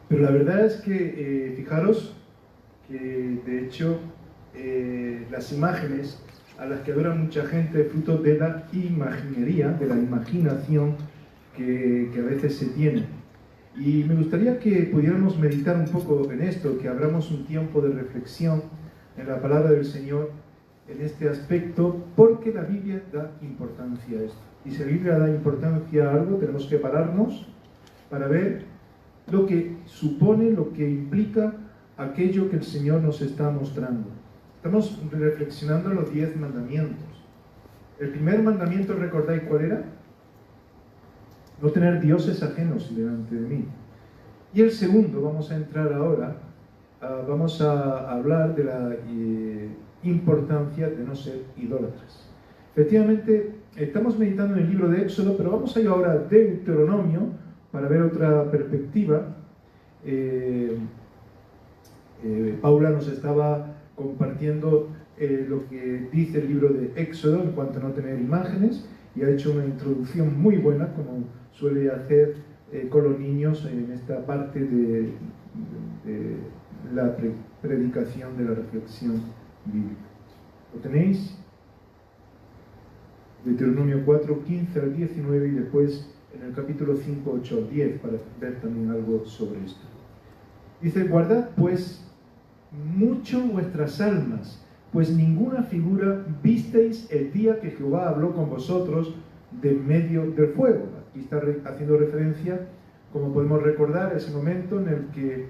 Pero la verdad es que, fijaros, que de hecho las imágenes a las que adora mucha gente es fruto de la imaginería, de la imaginación que a veces se tiene. Y me gustaría que pudiéramos meditar un poco en esto, que abramos un tiempo de reflexión en la palabra del Señor en este aspecto, porque la Biblia da importancia a esto. Y si la Biblia da importancia a algo, tenemos que pararnos para ver lo que supone, lo que implica aquello que el Señor nos está mostrando. Estamos reflexionando en los 10 mandamientos. El primer mandamiento, ¿recordáis cuál era? No tener dioses ajenos delante de mí. Y el segundo, vamos a entrar ahora, vamos a hablar de la importancia de no ser idólatras. Efectivamente, estamos meditando en el libro de Éxodo, pero vamos a ir ahora a Deuteronomio para ver otra perspectiva. Paula nos estaba compartiendo lo que dice el libro de Éxodo en cuanto a no tener imágenes, y ha hecho una introducción muy buena, como suele hacer con los niños en esta parte de la predicación de la reflexión bíblica. ¿Lo tenéis? Deuteronomio 4, 15 al 19 y después en el capítulo 5, 8 al 10 para ver también algo sobre esto. Dice: guardad pues mucho vuestras almas, pues ninguna figura visteis el día que Jehová habló con vosotros de medio del fuego. Aquí está haciendo referencia, como podemos recordar, ese momento en el que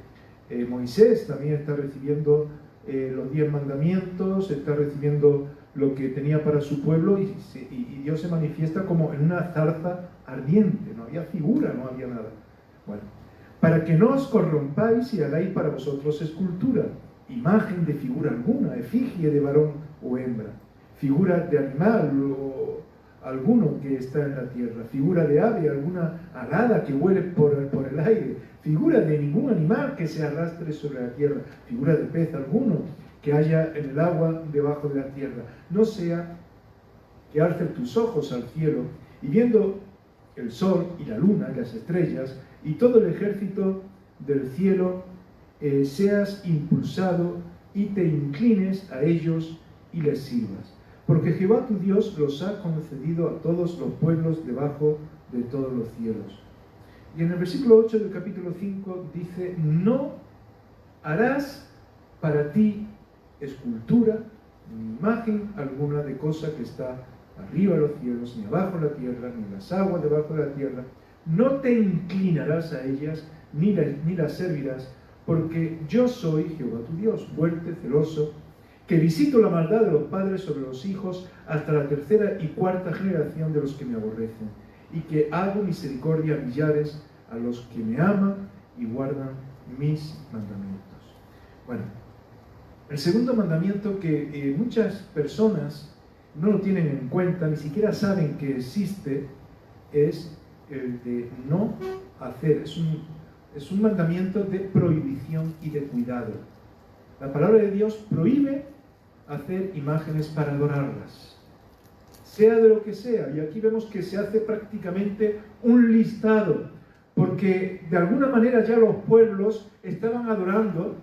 Moisés también está recibiendo los 10 mandamientos, está recibiendo lo que tenía para su pueblo, y Dios se manifiesta como en una zarza ardiente. No había figura, no había nada. Bueno, para que no os corrompáis y hagáis para vosotros escultura, imagen de figura alguna, efigie de varón o hembra, figura de animal o alguno que está en la tierra, figura de ave, alguna alada que vuele por el aire, figura de ningún animal que se arrastre sobre la tierra, figura de pez alguno que haya en el agua debajo de la tierra. No sea que alces tus ojos al cielo y viendo el sol y la luna y las estrellas y todo el ejército del cielo, seas impulsado y te inclines a ellos y les sirvas. Porque Jehová tu Dios los ha concedido a todos los pueblos debajo de todos los cielos. Y en el versículo 8 del capítulo 5 dice: no harás para ti escultura ni imagen alguna de cosa que está arriba de los cielos, ni abajo de la tierra, ni en las aguas debajo de la tierra. No te inclinarás a ellas, ni las servirás, porque yo soy Jehová tu Dios, fuerte, celoso, que visito la maldad de los padres sobre los hijos hasta la tercera y cuarta generación de los que me aborrecen, y que hago misericordia a millares a los que me aman y guardan mis mandamientos. Bueno, el segundo mandamiento que muchas personas no lo tienen en cuenta, ni siquiera saben que existe, es el de no hacer. Es un mandamiento de prohibición y de cuidado. La palabra de Dios prohíbe hacer imágenes para adorarlas, sea de lo que sea. Y aquí vemos que se hace prácticamente un listado, porque de alguna manera ya los pueblos estaban adorando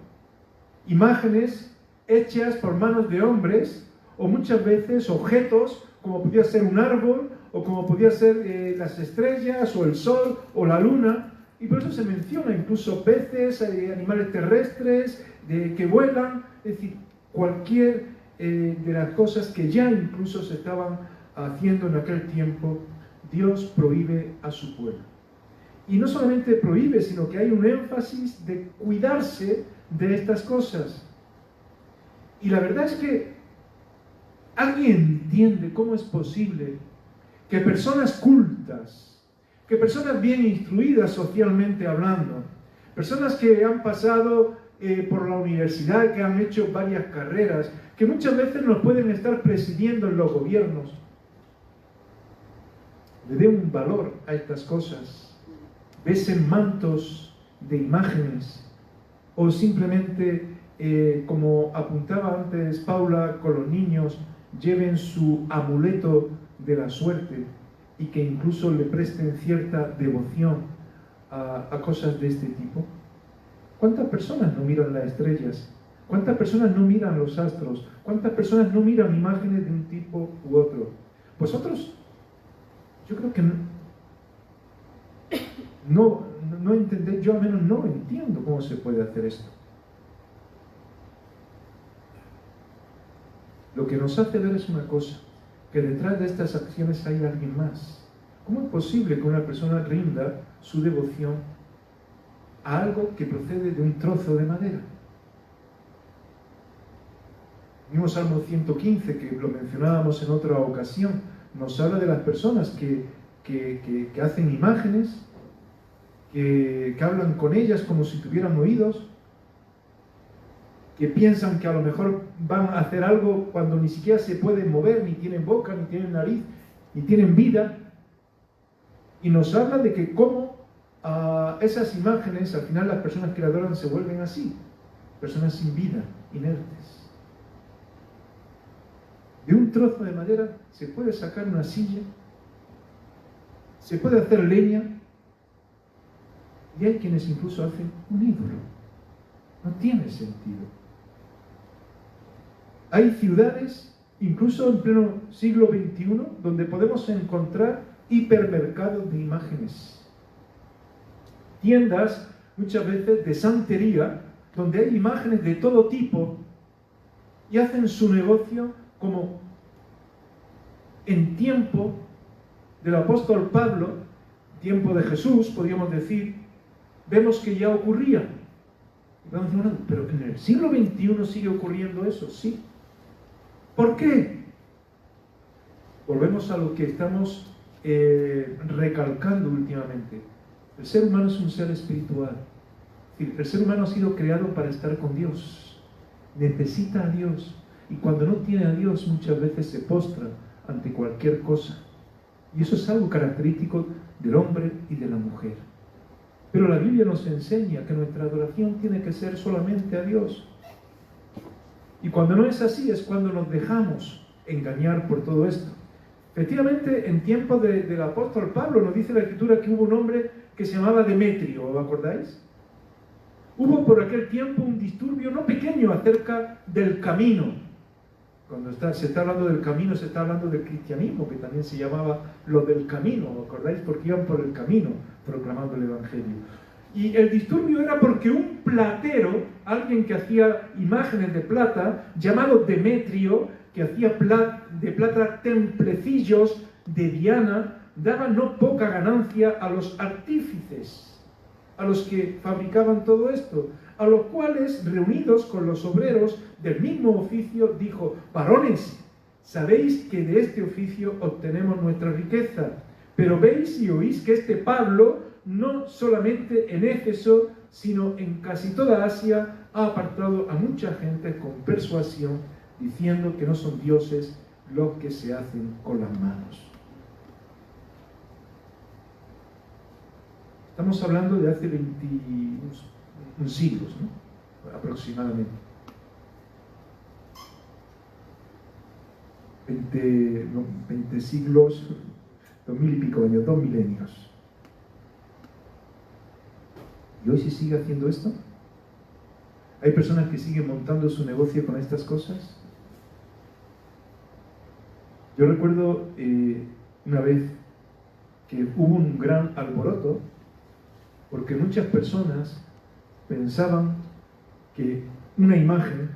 imágenes hechas por manos de hombres, o muchas veces objetos, como podía ser un árbol, o como podía ser las estrellas, o el sol, o la luna. Y por eso se menciona incluso peces, animales terrestres, que vuelan, es decir, cualquier de las cosas que ya incluso se estaban haciendo en aquel tiempo, Dios prohíbe a su pueblo. Y no solamente prohíbe, sino que hay un énfasis de cuidarse de estas cosas. Y la verdad es que ¿alguien entiende cómo es posible que personas cultas, que personas bien instruidas socialmente hablando, personas que han pasado por la universidad, que han hecho varias carreras, que muchas veces nos pueden estar presidiendo en los gobiernos, le den un valor a estas cosas, besen mantos de imágenes, o simplemente, como apuntaba antes Paula con los niños, lleven su amuleto de la suerte y que incluso le presten cierta devoción a cosas de este tipo? ¿Cuántas personas no miran las estrellas? ¿Cuántas personas no miran los astros? ¿Cuántas personas no miran imágenes de un tipo u otro? Vosotros, yo creo que no entendéis, yo al menos no entiendo cómo se puede hacer esto. Lo que nos hace ver es una cosa, que detrás de estas acciones hay alguien más. ¿Cómo es posible que una persona rinda su devoción a algo que procede de un trozo de madera? El mismo Salmo 115, que lo mencionábamos en otra ocasión, nos habla de las personas que hacen imágenes, que hablan con ellas como si tuvieran oídos, que piensan que a lo mejor van a hacer algo cuando ni siquiera se pueden mover, ni tienen boca, ni tienen nariz, ni tienen vida. Y nos habla de que cómo esas imágenes, al final las personas que la adoran se vuelven así, personas sin vida, inertes. De un trozo de madera se puede sacar una silla, se puede hacer leña, y hay quienes incluso hacen un ídolo. No tiene sentido. Hay ciudades, incluso en pleno siglo XXI, donde podemos encontrar hipermercados de imágenes. Tiendas, muchas veces, de santería, donde hay imágenes de todo tipo y hacen su negocio como en tiempo del apóstol Pablo, tiempo de Jesús, podríamos decir, vemos que ya ocurría. Y vamos a decir, bueno, pero en el siglo XXI sigue ocurriendo eso, sí. ¿Por qué? Volvemos a lo que estamos recalcando últimamente. El ser humano es un ser espiritual. El ser humano ha sido creado para estar con Dios. Necesita a Dios. Y cuando no tiene a Dios, muchas veces se postra ante cualquier cosa. Y eso es algo característico del hombre y de la mujer. Pero la Biblia nos enseña que nuestra adoración tiene que ser solamente a Dios. Y cuando no es así, es cuando nos dejamos engañar por todo esto. Efectivamente, en tiempos del apóstol Pablo, nos dice la Escritura que hubo un hombre que se llamaba Demetrio, ¿os acordáis? Hubo por aquel tiempo un disturbio no pequeño acerca del camino. Cuando se está hablando del camino, se está hablando del cristianismo, que también se llamaba lo del camino, ¿os acordáis? Porque iban por el camino proclamando el Evangelio. Y el disturbio era porque un platero, alguien que hacía imágenes de plata, llamado Demetrio, que hacía de plata templecillos de Diana, daba no poca ganancia a los artífices, a los que fabricaban todo esto, a los cuales, reunidos con los obreros del mismo oficio, dijo: varones, sabéis que de este oficio obtenemos nuestra riqueza, pero veis y oís que este Pablo, no solamente en Éfeso, sino en casi toda Asia, ha apartado a mucha gente con persuasión, diciendo que no son dioses los que se hacen con las manos. Estamos hablando de hace 21 siglos, ¿no? Aproximadamente. 20 siglos, 2000 y pico años, 2 milenios. ¿Y hoy se sigue haciendo esto? ¿Hay personas que siguen montando su negocio con estas cosas? Yo recuerdo una vez que hubo un gran alboroto porque muchas personas pensaban que una imagen,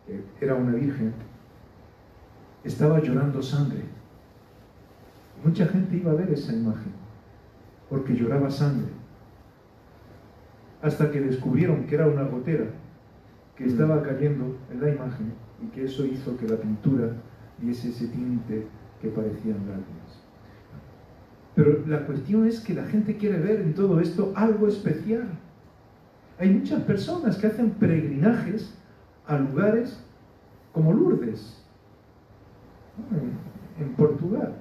que era una virgen, estaba llorando sangre. Mucha gente iba a ver esa imagen porque lloraba sangre, hasta que descubrieron que era una gotera que estaba cayendo en la imagen y que eso hizo que la pintura diese ese tinte que parecían lágrimas. Pero la cuestión es que la gente quiere ver en todo esto algo especial. Hay muchas personas que hacen peregrinajes a lugares como Lourdes, en Portugal,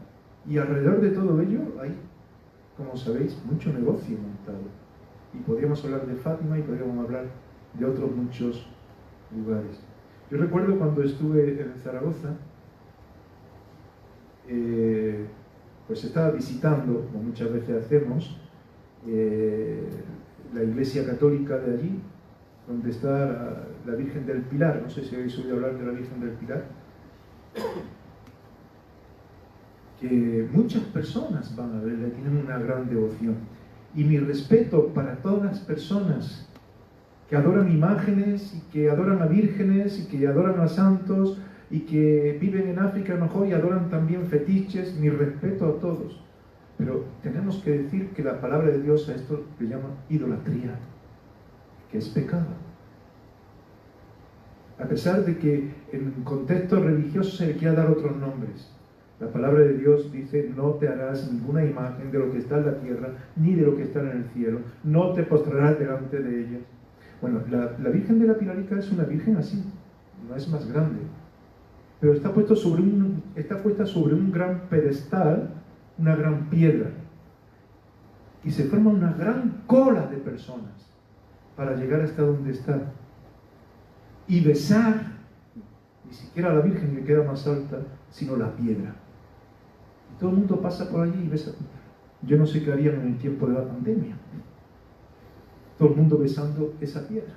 y alrededor de todo ello hay, como sabéis, mucho negocio montado. Y podríamos hablar de Fátima y podríamos hablar de otros muchos lugares. Yo recuerdo cuando estuve en Zaragoza, pues estaba visitando, como muchas veces hacemos, la iglesia católica de allí, donde está la Virgen del Pilar. No sé si habéis oído hablar de la Virgen del Pilar. Que muchas personas van a verla, tienen una gran devoción. Y mi respeto para todas las personas que adoran imágenes y que adoran a vírgenes y que adoran a santos y que viven en África a lo mejor y adoran también fetiches. Mi respeto a todos. Pero tenemos que decir que la palabra de Dios a esto le llama idolatría, que es pecado. A pesar de que en contexto religioso se le quiera dar otros nombres, la palabra de Dios dice: no te harás ninguna imagen de lo que está en la tierra, ni de lo que está en el cielo, no te postrarás delante de ella. Bueno, la Virgen de la Pilarica es una virgen así, no es más grande, pero está puesta sobre un gran pedestal, una gran piedra, y se forma una gran cola de personas para llegar hasta donde está y besar. Ni siquiera a la Virgen le queda más alta, sino la piedra. Y todo el mundo pasa por allí y besa. Yo no sé qué harían en el tiempo de la pandemia. Todo el mundo besando esa piedra.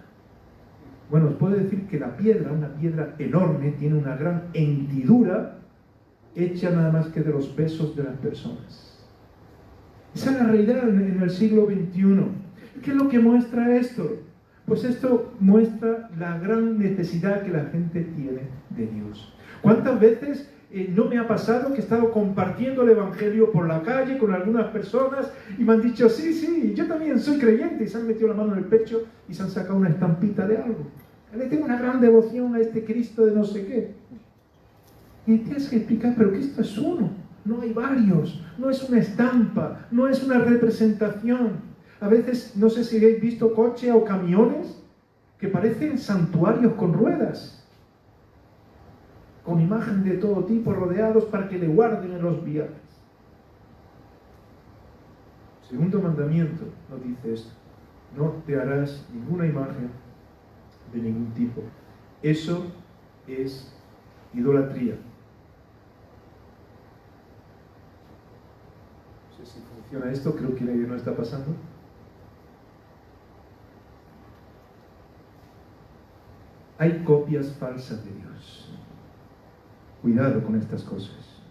Bueno, os puedo decir que la piedra, una piedra enorme, tiene una gran hendidura hecha nada más que de los besos de las personas. Esa es la realidad en el siglo XXI. ¿Qué es lo que muestra esto? Pues esto muestra la gran necesidad que la gente tiene de Dios. ¿Cuántas veces no me ha pasado que he estado compartiendo el Evangelio por la calle con algunas personas y me han dicho: sí, yo también soy creyente, y se han metido la mano en el pecho y se han sacado una estampita de algo? Le tengo una gran devoción a este Cristo de no sé qué. Y tienes que explicar: pero Cristo es uno, no hay varios, no es una estampa, no es una representación. A veces, no sé si habéis visto coches o camiones que parecen santuarios con ruedas, con imagen de todo tipo, rodeados para que le guarden en los viajes. Segundo mandamiento nos dice esto: no te harás ninguna imagen de ningún tipo. Eso es idolatría. No sé si funciona esto, creo que no está pasando. Hay copias falsas de Dios. Cuidado con estas cosas.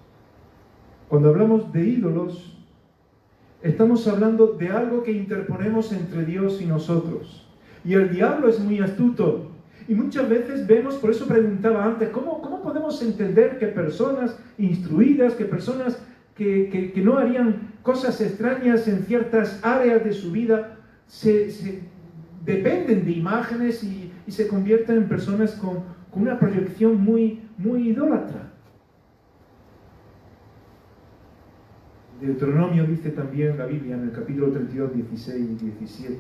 Cuando hablamos de ídolos, estamos hablando de algo que interponemos entre Dios y nosotros. Y el diablo es muy astuto. Y muchas veces vemos, por eso preguntaba antes, ¿cómo podemos entender que personas instruidas, que personas que no harían cosas extrañas en ciertas áreas de su vida, dependen de imágenes y se convierten en personas con una proyección muy idólatra? Deuteronomio dice también la Biblia en el capítulo 32, 16 y 17: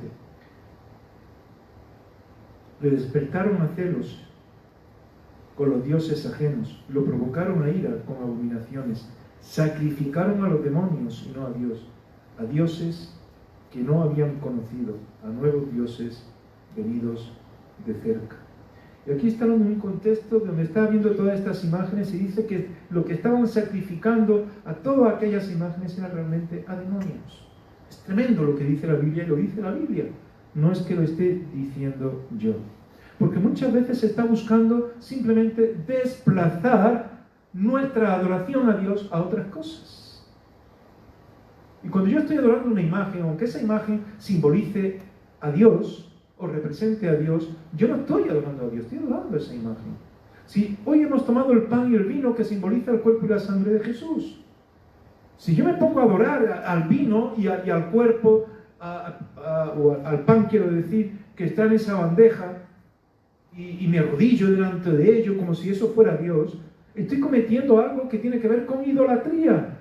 le despertaron a celos con los dioses ajenos, lo provocaron a ira con abominaciones, sacrificaron a los demonios y no a Dios, a dioses que no habían conocido, a nuevos dioses venidos de cerca. Y aquí está hablando en un contexto donde está viendo todas estas imágenes y dice que lo que estaban sacrificando a todas aquellas imágenes era realmente a demonios. Es tremendo lo que dice la Biblia, y lo dice la Biblia. No es que lo esté diciendo yo. Porque muchas veces se está buscando simplemente desplazar nuestra adoración a Dios a otras cosas. Y cuando yo estoy adorando una imagen, aunque esa imagen simbolice a Dios o represente a Dios, yo no estoy adorando a Dios, estoy adorando esa imagen. Si hoy hemos tomado el pan y el vino que simboliza el cuerpo y la sangre de Jesús, si yo me pongo a adorar al vino y al cuerpo, o al pan, quiero decir, que está en esa bandeja, y me arrodillo delante de ello como si eso fuera Dios, estoy cometiendo algo que tiene que ver con idolatría.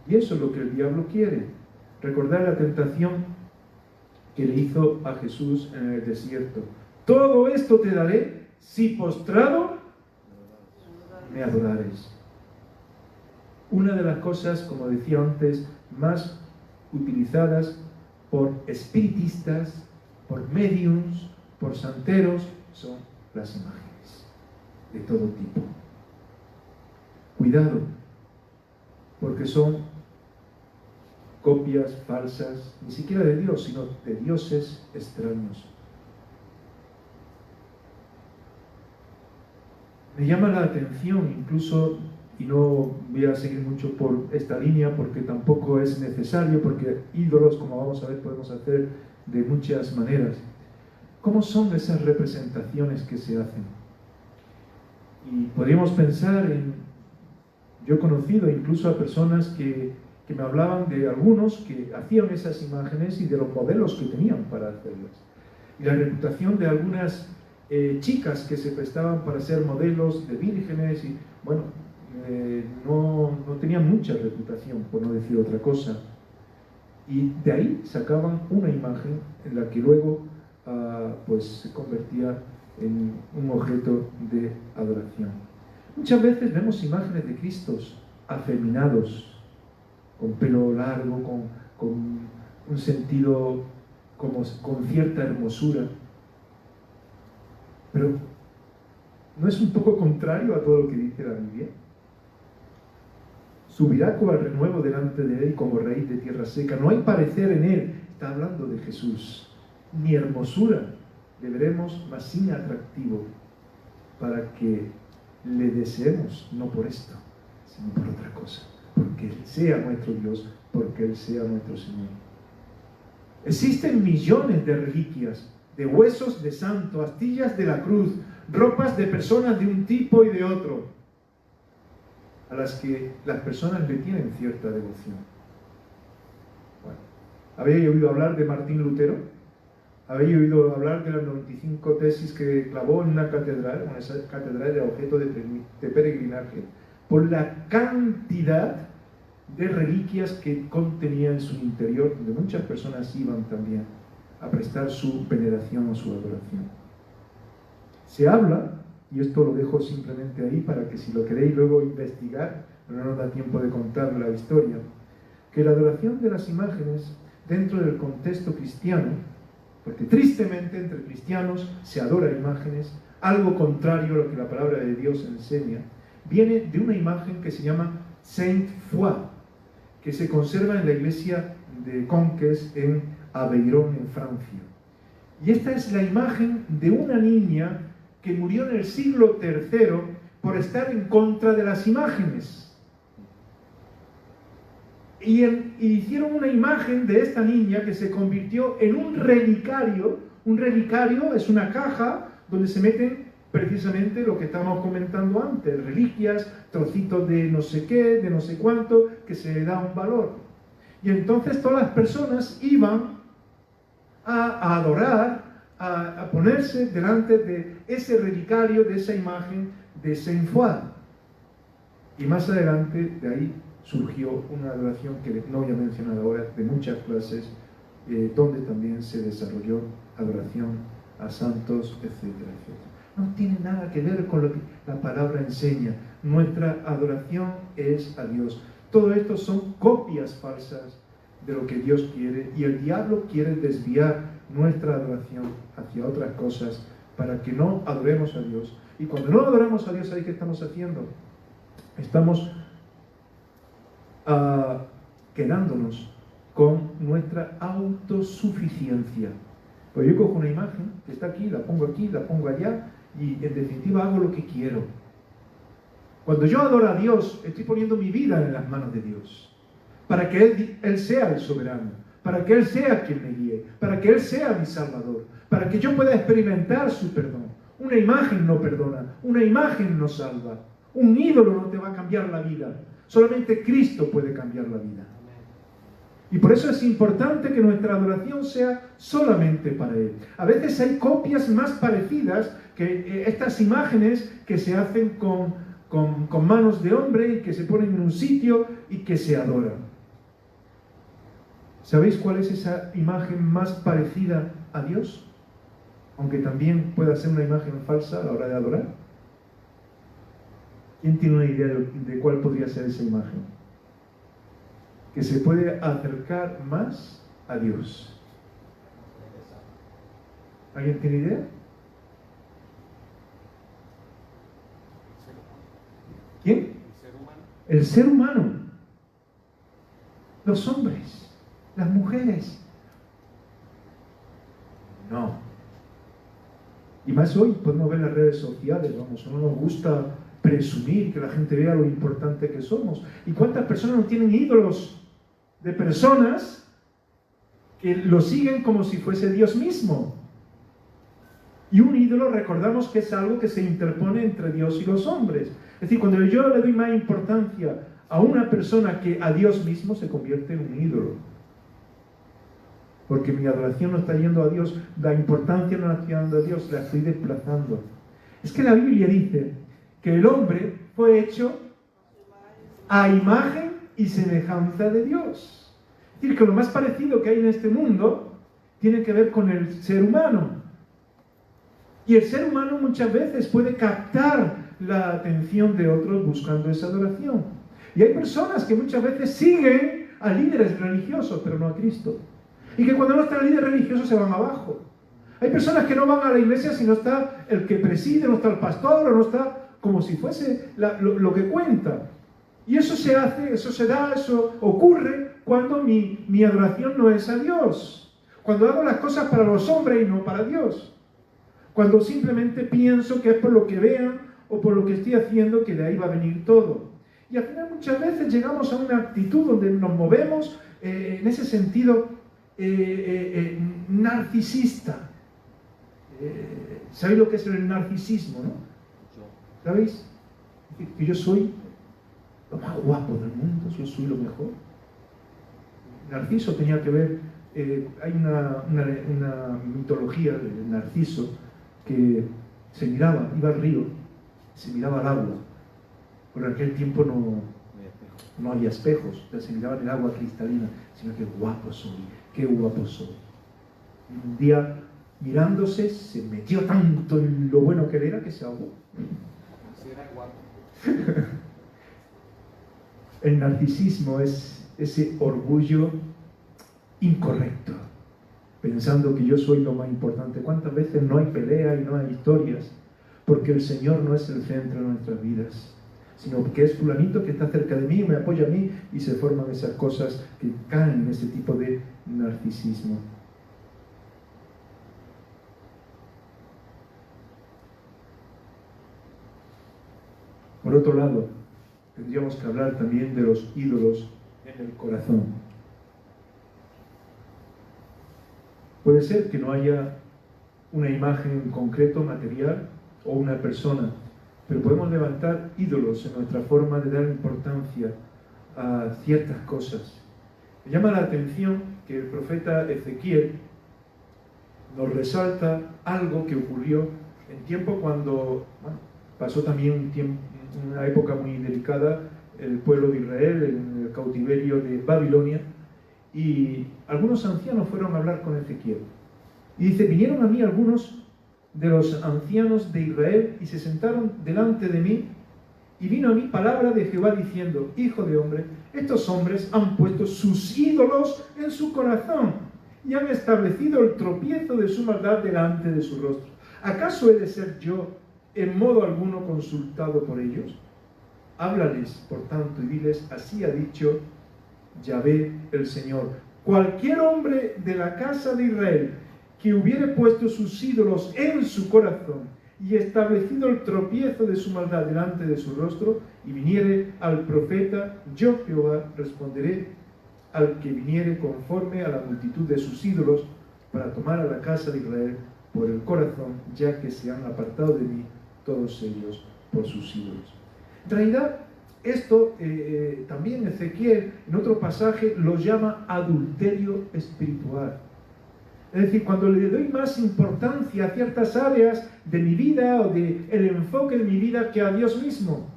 Y eso es lo que el diablo quiere. Recordar la tentación que le hizo a Jesús en el desierto: todo esto te daré si postrado me adorares. Una de las cosas, como decía antes, más utilizadas por espiritistas, por mediums, por santeros, son las imágenes de todo tipo. Cuidado, porque son copias falsas, ni siquiera de Dios, sino de dioses extraños. Me llama la atención incluso, y no voy a seguir mucho por esta línea porque tampoco es necesario, porque ídolos, como vamos a ver, podemos hacer de muchas maneras. ¿Cómo son esas representaciones que se hacen? Y podríamos pensar en... Yo he conocido incluso a personas que me hablaban de algunos que hacían esas imágenes y de los modelos que tenían para hacerlas. Y la reputación de algunas chicas que se prestaban para ser modelos de vírgenes, y bueno, no tenían mucha reputación, por no decir otra cosa. Y de ahí sacaban una imagen en la que luego pues se convertía en un objeto de adoración. Muchas veces vemos imágenes de Cristos afeminados, con pelo largo, con un sentido como con cierta hermosura. Pero ¿no es un poco contrario a todo lo que dice la Biblia? Subirá como al renuevo delante de él como raíz de tierra seca. No hay parecer en él, está hablando de Jesús, ni hermosura le veremos, mas sin atractivo, para que le deseemos, no por esto, sino por otra cosa, porque Él sea nuestro Dios, porque Él sea nuestro Señor. Existen millones de reliquias, de huesos de santo, astillas de la cruz, ropas de personas de un tipo y de otro, a las que las personas le tienen cierta devoción. Bueno, ¿habéis oído hablar de Martín Lutero? ¿Habéis oído hablar de las 95 tesis que clavó en una catedral? Bueno, esa catedral era objeto de peregrinaje por la cantidad de reliquias que contenía en su interior, donde muchas personas iban también a prestar su veneración o su adoración. Se habla, y esto lo dejo simplemente ahí para que si lo queréis luego investigar, pero no nos da tiempo de contar la historia, que la adoración de las imágenes dentro del contexto cristiano, porque tristemente entre cristianos se adora imágenes, algo contrario a lo que la palabra de Dios enseña, viene de una imagen que se llama Saint Foy, que se conserva en la iglesia de Conques en Aveyron, en Francia. Y esta es la imagen de una niña que murió en el siglo III por estar en contra de las imágenes. Y hicieron una imagen de esta niña que se convirtió en un relicario. Un relicario es una caja donde se meten precisamente lo que estábamos comentando antes, reliquias, trocitos de no sé qué, de no sé cuánto, que se le da un valor. Y entonces todas las personas iban a adorar, a ponerse delante de ese relicario, de esa imagen de Saint Foy. Y más adelante de ahí surgió una adoración que no voy a mencionar ahora, de muchas clases, donde también se desarrolló adoración a santos, etcétera, etcétera. No tiene nada que ver con lo que la palabra enseña. Nuestra adoración es a Dios. Todo esto son copias falsas de lo que Dios quiere, y el diablo quiere desviar nuestra adoración hacia otras cosas para que no adoremos a Dios. Y cuando no adoramos a Dios, ¿sabéis qué estamos haciendo? Estamos quedándonos con nuestra autosuficiencia. Pues yo cojo una imagen que está aquí, la pongo allá, y en definitiva hago lo que quiero. Cuando yo adoro a Dios, estoy poniendo mi vida en las manos de Dios, para que Él sea el soberano, para que Él sea quien me guíe, para que Él sea mi Salvador, para que yo pueda experimentar su perdón. Una imagen no perdona, una imagen no salva, un ídolo no te va a cambiar la vida, solamente Cristo puede cambiar la vida. Y por eso es importante que nuestra adoración sea solamente para Él. A veces hay copias más parecidas que estas imágenes que se hacen con manos de hombre y que se ponen en un sitio y que se adoran. ¿Sabéis cuál es esa imagen más parecida a Dios? Aunque también pueda ser una imagen falsa a la hora de adorar. ¿Quién tiene una idea de cuál podría ser esa imagen? Que se puede acercar más a Dios. ¿Alguien tiene idea? ¿Quién? El ser humano. El ser humano. Los hombres. las mujeres. No. Y más hoy podemos ver las redes sociales, vamos, no nos gusta presumir que la gente vea lo importante que somos. ¿Y cuántas personas no tienen ídolos de personas que lo siguen como si fuese Dios mismo? Y un ídolo, recordamos que es algo que se interpone entre Dios y los hombres. Es decir, cuando yo le doy más importancia a una persona que a Dios mismo, se convierte en un ídolo. Porque mi adoración no está yendo a Dios, la importancia no la estoy dando a Dios, la estoy desplazando. Es que la Biblia dice que el hombre fue hecho a imagen y semejanza de Dios. Es decir, que lo más parecido que hay en este mundo tiene que ver con el ser humano. Y el ser humano muchas veces puede captar la atención de otros buscando esa adoración. Y hay personas que muchas veces siguen a líderes religiosos, pero no a Cristo. Y que cuando no está el líder religioso se van abajo. Hay personas que no van a la iglesia si no está el que preside, no está el pastor, o no está como si fuese lo que cuenta. Y eso se hace, eso se da, eso ocurre cuando mi adoración no es a Dios. Cuando hago las cosas para los hombres y no para Dios. Cuando simplemente pienso que es por lo que vean o por lo que estoy haciendo que de ahí va a venir todo. Y al final muchas veces llegamos a una actitud donde nos movemos en ese sentido narcisista. ¿Sabéis lo que es el narcisismo, no? ¿Sabéis? Que yo soy lo más guapo del mundo, yo soy lo mejor. Narciso tenía que ver, hay una mitología de Narciso que se miraba, iba al río, se miraba al agua. Por aquel tiempo no había espejos, se miraba en el agua cristalina, sino que guapo soy, qué guapo soy. Y un día, mirándose, se metió tanto en lo bueno que era que se ahogó. Sí, era guapo. El narcisismo es ese orgullo incorrecto, pensando que yo soy lo más importante. ¿Cuántas veces no hay pelea y no hay historias? Porque el Señor no es el centro de nuestras vidas, sino que es fulanito que está cerca de mí, me apoya a mí, y se forman esas cosas que caen en ese tipo de narcisismo. Por otro lado, tendríamos que hablar también de los ídolos en el corazón. Puede ser que no haya una imagen en concreto, material, o una persona, pero podemos levantar ídolos en nuestra forma de dar importancia a ciertas cosas. Me llama la atención que el profeta Ezequiel nos resalta algo que ocurrió en tiempo cuando pasó también una época muy delicada el pueblo de Israel en el cautiverio de Babilonia, y algunos ancianos fueron a hablar con Ezequiel. Y dice, vinieron a mí algunos de los ancianos de Israel y se sentaron delante de mí, y vino a mí palabra de Jehová diciendo, hijo de hombre, estos hombres han puesto sus ídolos en su corazón y han establecido el tropiezo de su maldad delante de su rostro. ¿Acaso he de ser yo en modo alguno consultado por ellos? Háblales, por tanto, y diles, así ha dicho Yahvé el Señor. Cualquier hombre de la casa de Israel que hubiere puesto sus ídolos en su corazón y establecido el tropiezo de su maldad delante de su rostro, y viniere al profeta, yo Jehová responderé al que viniere conforme a la multitud de sus ídolos, para tomar a la casa de Israel por el corazón, ya que se han apartado de mí todos ellos por sus ídolos. En realidad, esto también Ezequiel, en otro pasaje, lo llama adulterio espiritual. Es decir, cuando le doy más importancia a ciertas áreas de mi vida o del enfoque de mi vida que a Dios mismo.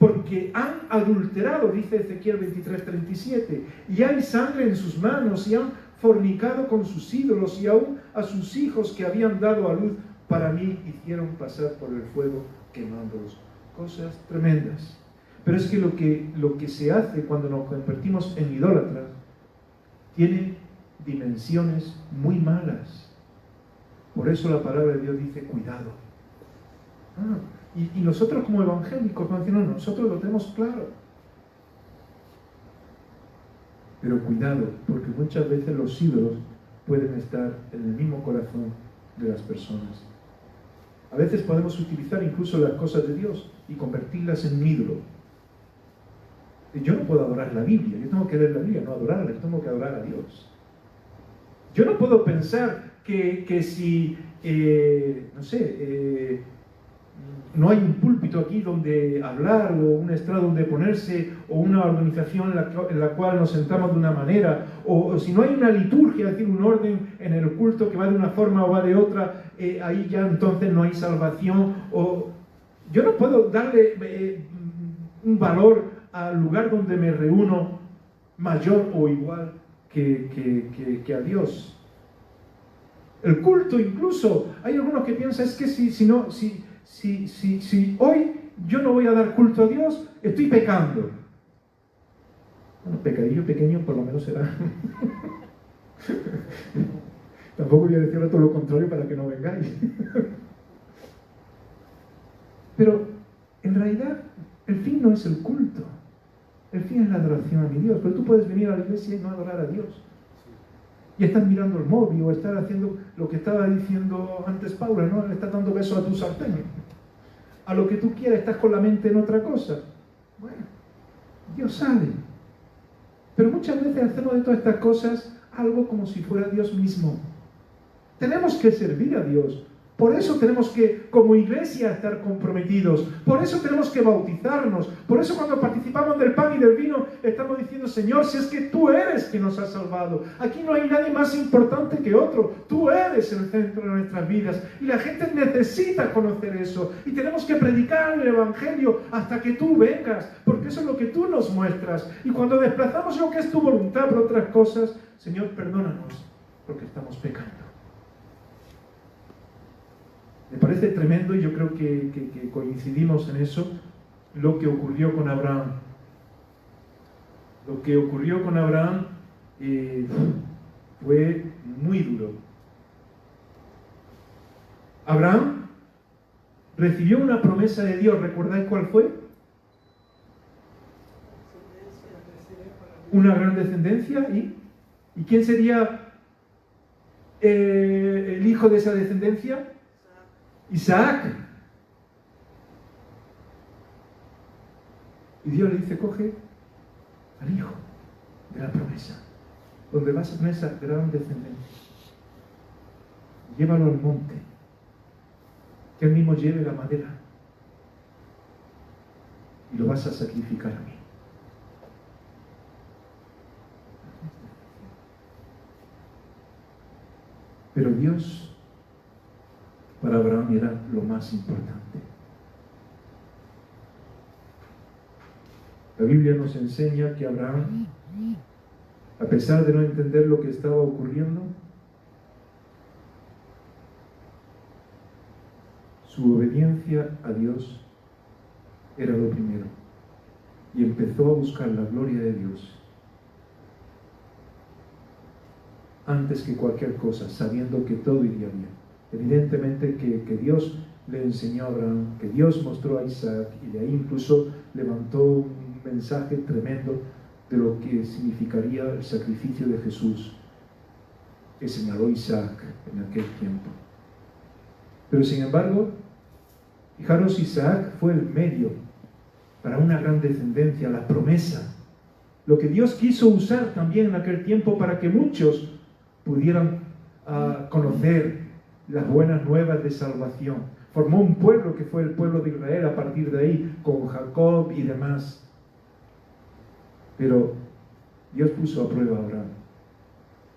Porque han adulterado, dice Ezequiel 23:37, y hay sangre en sus manos, y han fornicado con sus ídolos, y aún a sus hijos que habían dado a luz para mí hicieron pasar por el fuego quemándolos. Cosas tremendas. Pero es que lo que se hace cuando nos convertimos en idólatras tiene dimensiones muy malas. Por eso la palabra de Dios dice cuidado. Y nosotros como evangélicos, nosotros lo tenemos claro. Pero cuidado, porque muchas veces los ídolos pueden estar en el mismo corazón de las personas. A veces podemos utilizar incluso las cosas de Dios y convertirlas en un ídolo. Yo no puedo adorar la Biblia, yo tengo que leer la Biblia, no adorarla, yo tengo que adorar a Dios. Yo no puedo pensar que si, no sé, no hay un púlpito aquí donde hablar o un estrado donde ponerse o una organización en la cual nos sentamos de una manera o si no hay una liturgia, es decir, un orden en el culto que va de una forma o va de otra, ahí ya entonces no hay salvación. O yo no puedo darle un valor al lugar donde me reúno mayor o igual que a Dios. El culto incluso, hay algunos que piensan es que si hoy yo no voy a dar culto a Dios, estoy pecando. Bueno, pecadillo pequeño por lo menos será. Tampoco voy a decir todo lo contrario para que no vengáis. Pero en realidad el fin no es el culto, el fin es la adoración a mi Dios. Pero tú puedes venir a la iglesia y no adorar a Dios. Y estás mirando el móvil o estás haciendo lo que estaba diciendo antes Paula, ¿no? Le estás dando besos a tu sartén. A lo que tú quieras, estás con la mente en otra cosa. Bueno, Dios sabe. Pero muchas veces hacemos de todas estas cosas algo como si fuera Dios mismo. Tenemos que servir a Dios. Por eso tenemos que, como iglesia, estar comprometidos. Por eso tenemos que bautizarnos. Por eso cuando participamos del pan y del vino, estamos diciendo, Señor, si es que tú eres quien nos ha salvado. Aquí no hay nadie más importante que otro. Tú eres el centro de nuestras vidas. Y la gente necesita conocer eso. Y tenemos que predicar el Evangelio hasta que tú vengas. Porque eso es lo que tú nos muestras. Y cuando desplazamos lo que es tu voluntad por otras cosas, Señor, perdónanos, porque estamos pecando. Me parece tremendo y yo creo que coincidimos en eso, lo que ocurrió con Abraham. Lo que ocurrió con Abraham fue muy duro. Abraham recibió una promesa de Dios, ¿recordáis cuál fue? Una gran descendencia. ¿Y quién sería el hijo de esa descendencia? Isaac. Y Dios le dice, coge al hijo de la promesa, donde vas a tener esa gran descendencia. Llévalo al monte, que él mismo lleve la madera y lo vas a sacrificar a mí. Pero Dios para Abraham era lo más importante. La Biblia nos enseña que Abraham, a pesar de no entender lo que estaba ocurriendo, su obediencia a Dios era lo primero. Y empezó a buscar la gloria de Dios antes que cualquier cosa, sabiendo que todo iría bien. Evidentemente que Dios le enseñó a Abraham, que Dios mostró a Isaac, y de ahí incluso levantó un mensaje tremendo de lo que significaría el sacrificio de Jesús, que señaló Isaac en aquel tiempo. Pero sin embargo, fijaros, Isaac fue el medio para una gran descendencia, la promesa, lo que Dios quiso usar también en aquel tiempo para que muchos pudieran conocer las buenas nuevas de salvación. Formó un pueblo que fue el pueblo de Israel a partir de ahí, con Jacob y demás. Pero Dios puso a prueba a Abraham.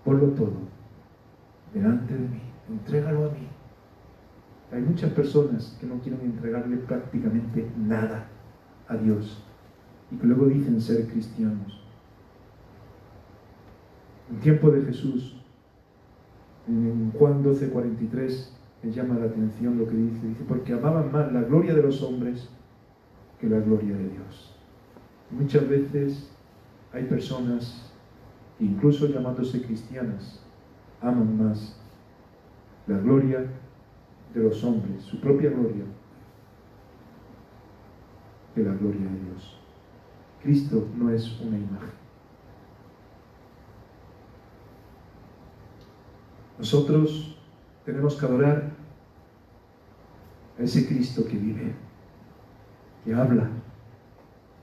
Ponlo todo delante de mí, entrégalo a mí. Hay muchas personas que no quieren entregarle prácticamente nada a Dios y que luego dicen ser cristianos. En tiempo de Jesús, en Juan 12:43, me llama la atención lo que dice. Dice, porque amaban más la gloria de los hombres que la gloria de Dios. Muchas veces hay personas, incluso llamándose cristianas, aman más la gloria de los hombres, su propia gloria, que la gloria de Dios. Cristo no es una imagen. Nosotros tenemos que adorar a ese Cristo que vive, que habla,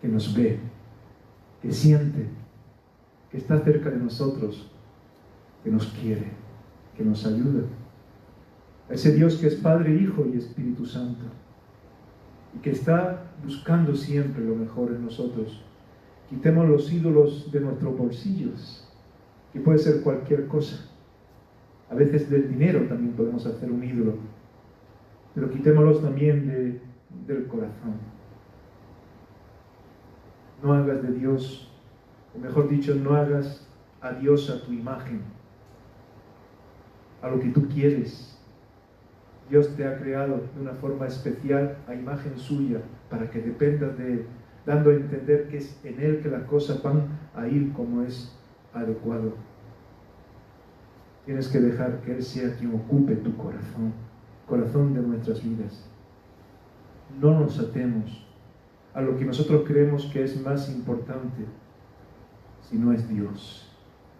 que nos ve, que siente, que está cerca de nosotros, que nos quiere, que nos ayuda. A ese Dios que es Padre, Hijo y Espíritu Santo, y que está buscando siempre lo mejor en nosotros. Quitemos los ídolos de nuestros bolsillos, que puede ser cualquier cosa. A veces del dinero también podemos hacer un ídolo, pero quitémoslos también del corazón. No hagas de Dios, o mejor dicho, no hagas a Dios a tu imagen, a lo que tú quieres. Dios te ha creado de una forma especial a imagen suya para que dependas de Él, dando a entender que es en Él que las cosas van a ir como es adecuado. Tienes que dejar que Él sea quien ocupe tu corazón, corazón de nuestras vidas. No nos atemos a lo que nosotros creemos que es más importante, si no es Dios,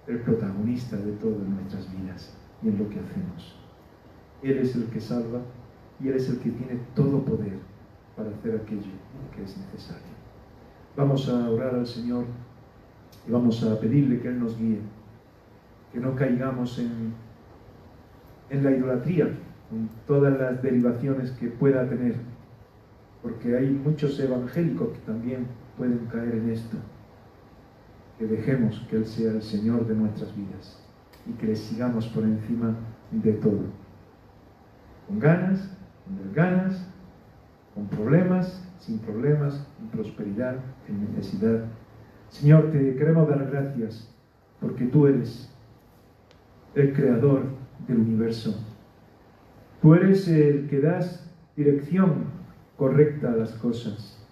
el protagonista de todo en nuestras vidas y en lo que hacemos. Él es el que salva y Él es el que tiene todo poder para hacer aquello que es necesario. Vamos a orar al Señor y vamos a pedirle que Él nos guíe, que no caigamos en la idolatría, en todas las derivaciones que pueda tener, porque hay muchos evangélicos que también pueden caer en esto. Que dejemos que Él sea el Señor de nuestras vidas y que le sigamos por encima de todo. Con ganas, con desganas, con problemas, sin problemas, en prosperidad, en necesidad. Señor, te queremos dar gracias porque tú eres el creador del universo. Tú eres el que das dirección correcta a las cosas.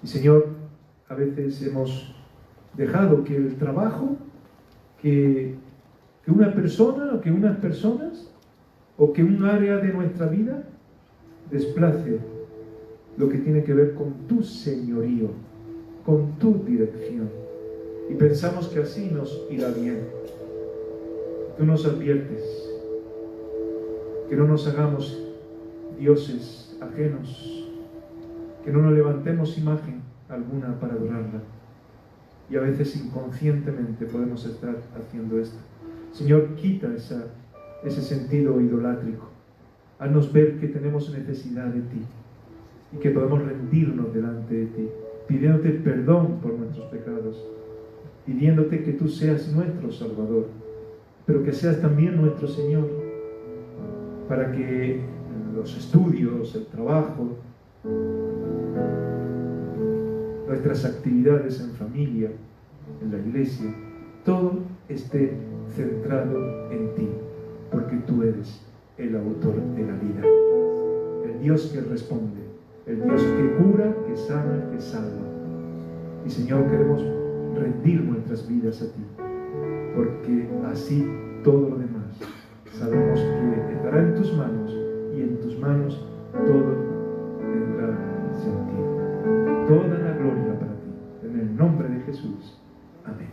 Y Señor, a veces hemos dejado que el trabajo, que una persona o que unas personas o que un área de nuestra vida desplace lo que tiene que ver con tu señorío, con tu dirección. Y pensamos que así nos irá bien. Tú nos adviertes que no nos hagamos dioses ajenos, que no nos levantemos imagen alguna para adorarla. Y a veces inconscientemente podemos estar haciendo esto. Señor, quita ese sentido idolátrico. Haznos ver que tenemos necesidad de ti y que podemos rendirnos delante de ti, pidiéndote perdón por nuestros pecados, pidiéndote que tú seas nuestro Salvador, pero que seas también nuestro Señor, para que los estudios, el trabajo, nuestras actividades en familia, en la iglesia, todo esté centrado en ti, porque tú eres el autor de la vida, el Dios que responde, el Dios que cura, que sana, que salva. Y Señor, queremos rendir nuestras vidas a ti, porque así todo lo demás sabemos que estará en tus manos, y en tus manos todo tendrá sentido. Toda la gloria para ti, en el nombre de Jesús. Amén.